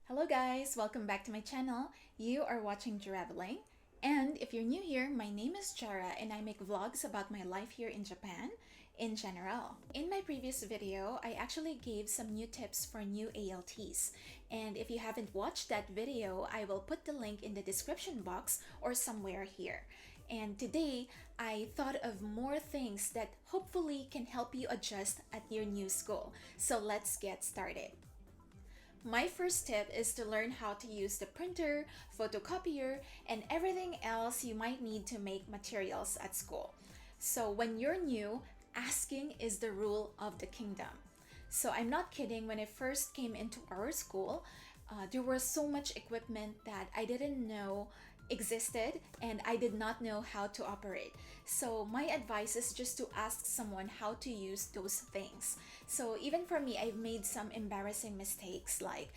Hello guys, welcome back to my channel. You are watching Jaravelling. And if you're new here, my name is Jara and I make vlogs about my life here in Japan in general. In my previous video, I actually gave some new tips for new ALTs. And if you haven't watched that video, I will put the link in the description box or somewhere here. And today, I thought of more things that hopefully can help you adjust at your new school. So let's get started. My first tip is to learn how to use the printer, photocopier, and everything else you might need to make materials at school. So when you're new, asking is the rule of the kingdom. So I'm not kidding, when I first came into our school, there was so much equipment that I didn't know existed and I did not know how to operate. So my advice is just to ask someone how to use those things. So even for me, I've made some embarrassing mistakes like,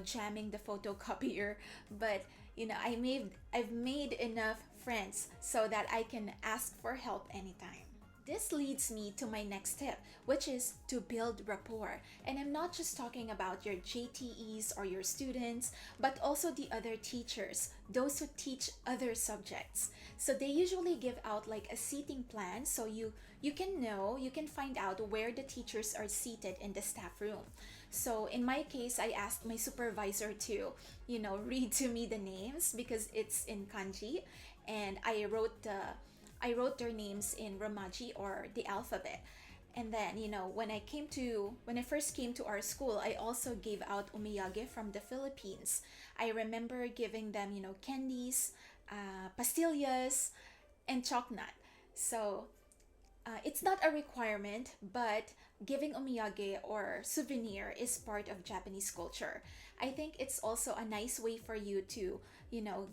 jamming the photocopier, but I've made enough friends so that I can ask for help anytime. This leads me to my next tip, which is to build rapport. And I'm not just talking about your JTEs or your students, but also the other teachers, those who teach other subjects. So they usually give out like a seating plan so you can find out where the teachers are seated in the staff room. So in my case, I asked my supervisor to, read to me the names because it's in kanji, and I wrote their names in Romaji or the alphabet. And then, when I first came to our school, I also gave out omiyage from the Philippines. I remember giving them, candies, pastillas, and chocnut. So it's not a requirement, but giving omiyage or souvenir is part of Japanese culture. I think it's also a nice way for you to,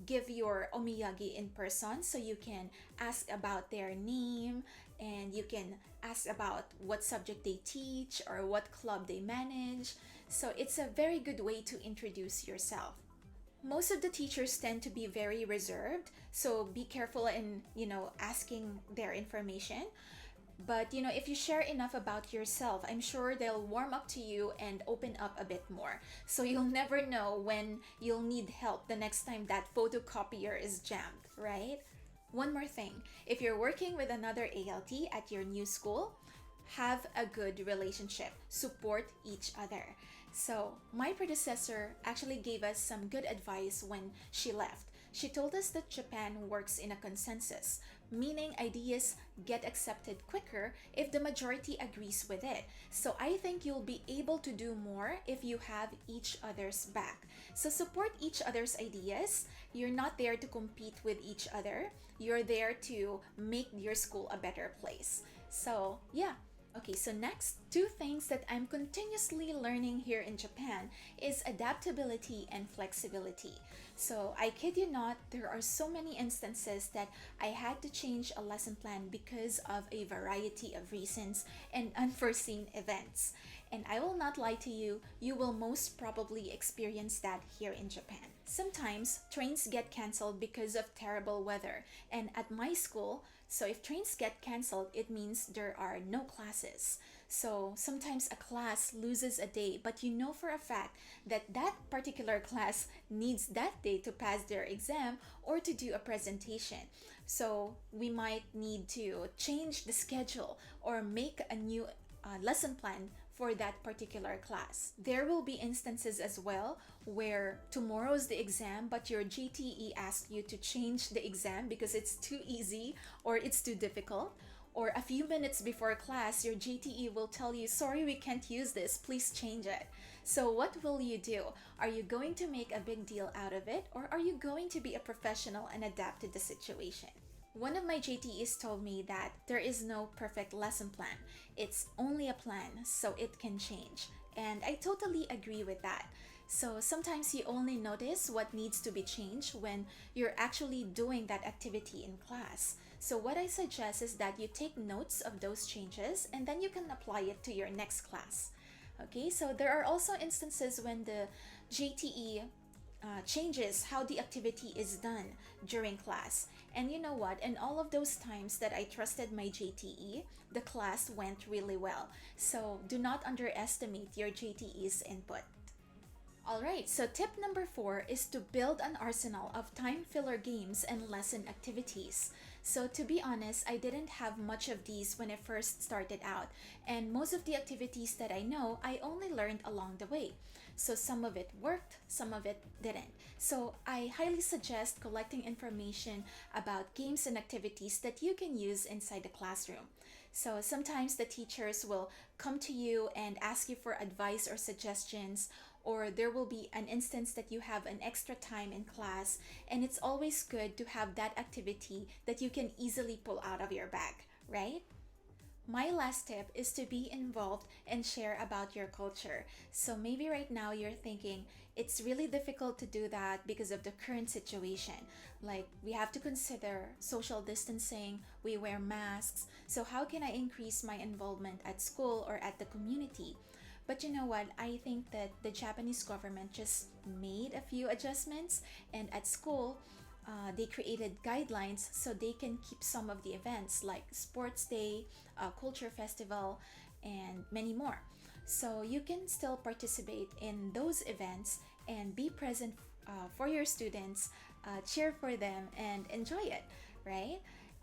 give your omiyage in person, so you can ask about their name and you can ask about what subject they teach or what club they manage. So it's a very good way to introduce yourself. Most of the teachers tend to be very reserved, so be careful in, asking their information. But if you share enough about yourself, I'm sure they'll warm up to you and open up a bit more. So you'll never know when you'll need help the next time that photocopier is jammed, right? One more thing, if you're working with another ALT at your new school, have a good relationship, support each other. So my predecessor actually gave us some good advice when she left. She told us that Japan works in a consensus, meaning ideas get accepted quicker if the majority agrees with it. So I think you'll be able to do more if you have each other's back. So support each other's ideas. You're not there to compete with each other. You're there to make your school a better place. So yeah. Okay, so next, two things that I'm continuously learning here in Japan is adaptability and flexibility. So I kid you not, there are so many instances that I had to change a lesson plan because of a variety of reasons and unforeseen events. And I will not lie to you, you will most probably experience that here in Japan. Sometimes trains get canceled because of terrible weather, and at my school, so if trains get canceled, it means there are no classes. So sometimes a class loses a day, but you know for a fact that that particular class needs that day to pass their exam or to do a presentation. So we might need to change the schedule or make a new lesson plan for that particular class. There will be instances as well where tomorrow's the exam, but your GTE asked you to change the exam because it's too easy or it's too difficult. Or a few minutes before class, your GTE will tell you, sorry, we can't use this, please change it. So what will you do? Are you going to make a big deal out of it, or are you going to be a professional and adapt to the situation? One of my JTEs told me that there is no perfect lesson plan. It's only a plan, so it can change. And I totally agree with that. So sometimes you only notice what needs to be changed when you're actually doing that activity in class. So what I suggest is that you take notes of those changes and then you can apply it to your next class. Okay, so there are also instances when the JTE changes how the activity is done during class. And you know what? In all of those times that I trusted my JTE, the class went really well. So do not underestimate your JTE's input. Alright, so tip number 4 is to build an arsenal of time filler games and lesson activities. So to be honest, I didn't have much of these when I first started out, and most of the activities that I know, I only learned along the way. So some of it worked, some of it didn't. So I highly suggest collecting information about games and activities that you can use inside the classroom. So sometimes the teachers will come to you and ask you for advice or suggestions, or there will be an instance that you have an extra time in class, and it's always good to have that activity that you can easily pull out of your bag, right? My last tip is to be involved and share about your culture. So maybe right now you're thinking it's really difficult to do that because of the current situation. Like, we have to consider social distancing, we wear masks. So how can I increase my involvement at school or at the community? But you know what? I think that the Japanese government just made a few adjustments, and at school, they created guidelines so they can keep some of the events like sports day, culture festival, and many more. So you can still participate in those events and be present for your students, cheer for them, and enjoy it, right?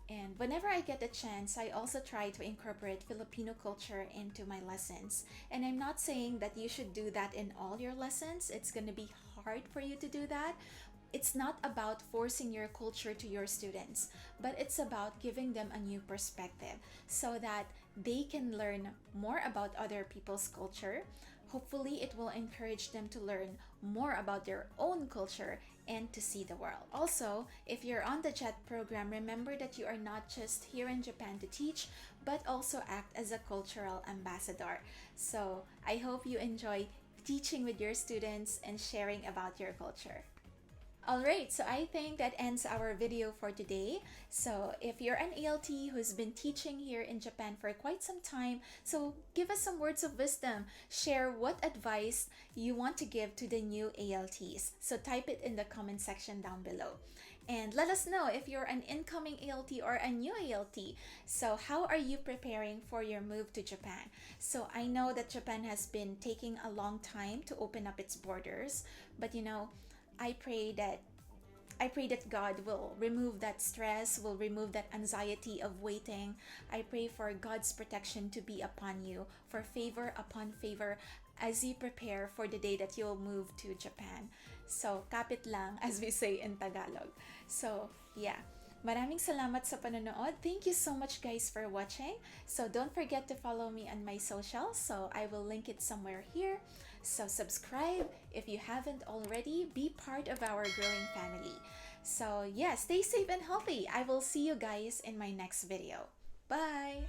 And whenever I get a chance, I also try to incorporate Filipino culture into my lessons. And I'm not saying that you should do that in all your lessons, it's going to be hard for you to do that. It's not about forcing your culture to your students, but it's about giving them a new perspective so that they can learn more about other people's culture. Hopefully, it will encourage them to learn more about their own culture and to see the world. Also, if you're on the JET program, remember that you are not just here in Japan to teach, but also act as a cultural ambassador. So I hope you enjoy teaching with your students and sharing about your culture. Alright, so I think that ends our video for today. So if you're an ALT who's been teaching here in Japan for quite some time, so give us some words of wisdom. Share what advice you want to give to the new ALTs. So type it in the comment section down below. And let us know if you're an incoming ALT or a new ALT. So how are you preparing for your move to Japan? So I know that Japan has been taking a long time to open up its borders, but I pray that God will remove that stress, will remove that anxiety of waiting. I pray for God's protection to be upon you, for favor upon favor as you prepare for the day that you'll move to Japan. So, kapit lang, as we say in Tagalog. So, yeah. Maraming salamat sa panonood. Thank you so much guys for watching. So don't forget to follow me on my socials. So I will link it somewhere here. So subscribe if you haven't already. Be part of our growing family. So yeah, stay safe and healthy. I will see you guys in my next video. Bye!